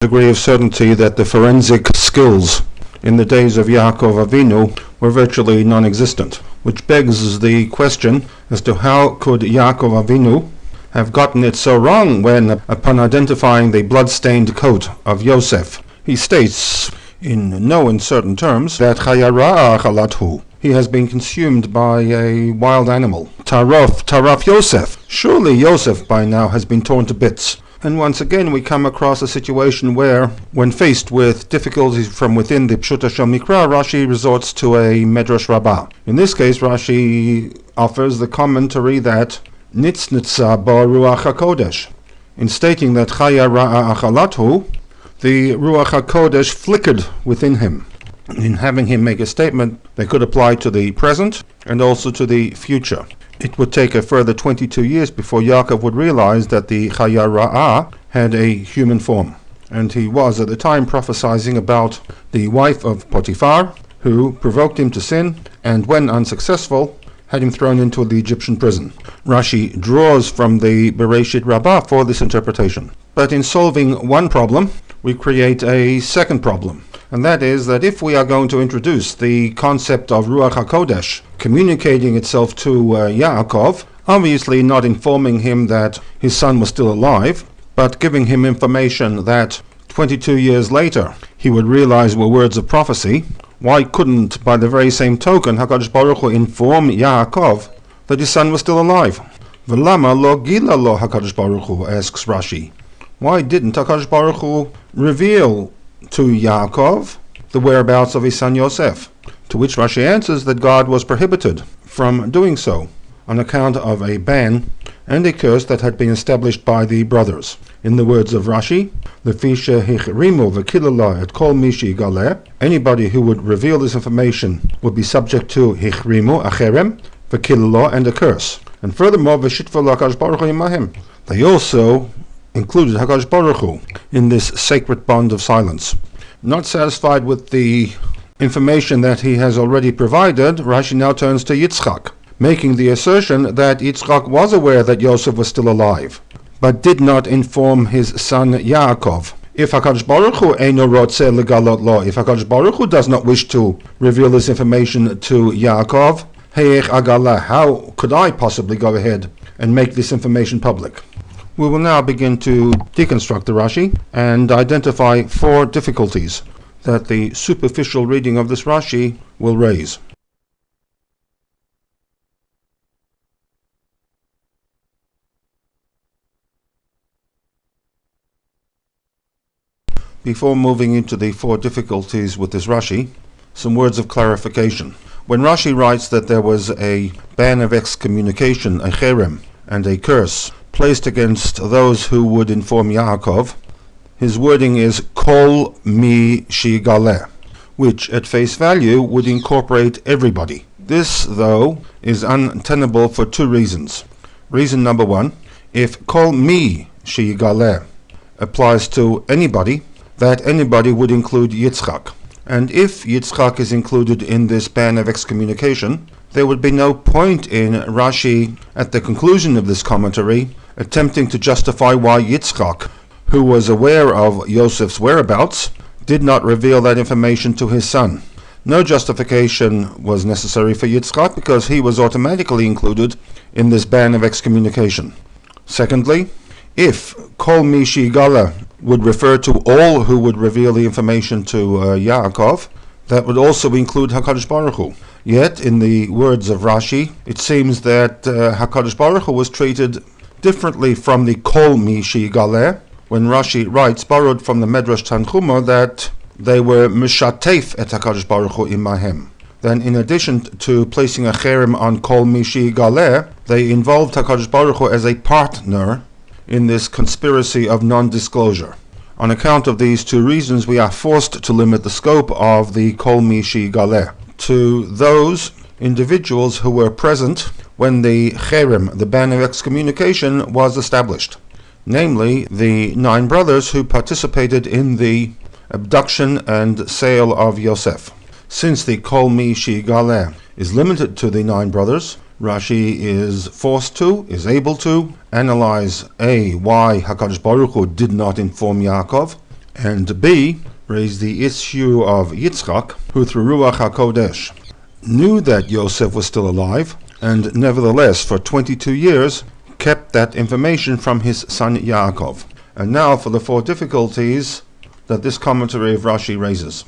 degree of certainty that the forensic skills in the days of Yaakov Avinu were virtually non-existent, which begs the question as to how could Yaakov Avinu have gotten it so wrong when, upon identifying the blood-stained coat of Yosef, he states, in no uncertain terms, that Chaya Ra'a Chalathu, he has been consumed by a wild animal. Taraf Yosef. Surely Yosef by now has been torn to bits. And once again we come across a situation where, when faced with difficulties from within the Pshuta Shel Mikra, Rashi resorts to a Medrash Rabbah. In this case, Rashi offers the commentary that Nitznitza ba Ruach HaKodesh. In stating that Chaya Ra'a Achalathu, the Ruach HaKodesh flickered within him. In having him make a statement that could apply to the present and also to the future. It would take a further 22 years before Yaakov would realize that the Chaya Ra'ah had a human form. And he was at the time prophesying about the wife of Potiphar, who provoked him to sin, and when unsuccessful, had him thrown into the Egyptian prison. Rashi draws from the BERESHIT Rabbah for this interpretation. But in solving one problem, we create a second problem. And that is that if we are going to introduce the concept of Ruach HaKodesh communicating itself to Yaakov, obviously not informing him that his son was still alive, but giving him information that 22 years later he would realize were words of prophecy, why couldn't, by the very same token, HaKadosh Baruch Hu inform Yaakov that his son was still alive? V'lama lo gila lo HaKadosh Baruch Hu, asks Rashi. Why didn't HaKadosh Baruch Hu reveal to Yaakov the whereabouts of his son Yosef? To which Rashi answers that God was prohibited from doing so on account of a ban and a curse that had been established by the brothers. In the words of Rashi, Lefisha hichrimu v'kilala et kol mishi galeh, anybody who would reveal this information would be subject to hichrimu, acherem, v'kilala, and a curse. And furthermore, v'shitva l'HaKadosh Baruch Hu imahim. They also included HaKadosh Baruch Hu in this sacred bond of silence. Not satisfied with the information that he has already provided, Rashi now turns to Yitzchak, making the assertion that Yitzchak was aware that Yosef was still alive, but did not inform his son Yaakov. If HaKadosh Baruch Hu eino rotzeh legalot lo, if HaKadosh Baruch Hu does not wish to reveal this information to Yaakov, heich agala, how could I possibly go ahead and make this information public? We will now begin to deconstruct the Rashi and identify 4 difficulties that the superficial reading of this Rashi will raise. Before moving into the 4 difficulties with this Rashi, some words of clarification. When Rashi writes that there was a ban of excommunication, a cherem, and a curse placed against those who would inform Yaakov, his wording is kol mi shigaleh, which at face value would incorporate everybody. This, though, is untenable for 2 reasons. Reason number 1, if kol mi shigaleh applies to anybody, that anybody would include Yitzchak. And if Yitzchak is included in this ban of excommunication, there would be no point in Rashi, at the conclusion of this commentary, attempting to justify why Yitzchak, who was aware of Yosef's whereabouts, did not reveal that information to his son. No justification was necessary for Yitzchak because he was automatically included in this ban of excommunication. Secondly, if Kol Mi Shigala would refer to all who would reveal the information to Yaakov, that would also include HaKadosh Baruch Hu. Yet, in the words of Rashi, it seems that HaKadosh Baruch Hu was treated differently from the Kol Mi Shigaleh, when Rashi writes, borrowed from the Medrash Tanchuma, that they were Mishatef et HaKadosh Baruch Hu imahem. Then, in addition to placing a cherem on Kol Mi Shigaleh, they involved HaKadosh Baruch Hu as a partner in this conspiracy of non-disclosure. On account of these 2 reasons, we are forced to limit the scope of the Kol Mi Shigaleh to those individuals who were present when the cherem, the ban of excommunication, was established, namely the 9 brothers who participated in the abduction and sale of Yosef. Since the Kol Mi Shigaleh is limited to the 9 brothers, Rashi is able to analyze A, why HaKadosh Baruch Hu did not inform Yaakov, And B, raise the issue of Yitzchak, who through Ruach HaKodesh knew that Yosef was still alive, and nevertheless for 22 years kept that information from his son Yaakov. And now for the four difficulties that this commentary of Rashi raises.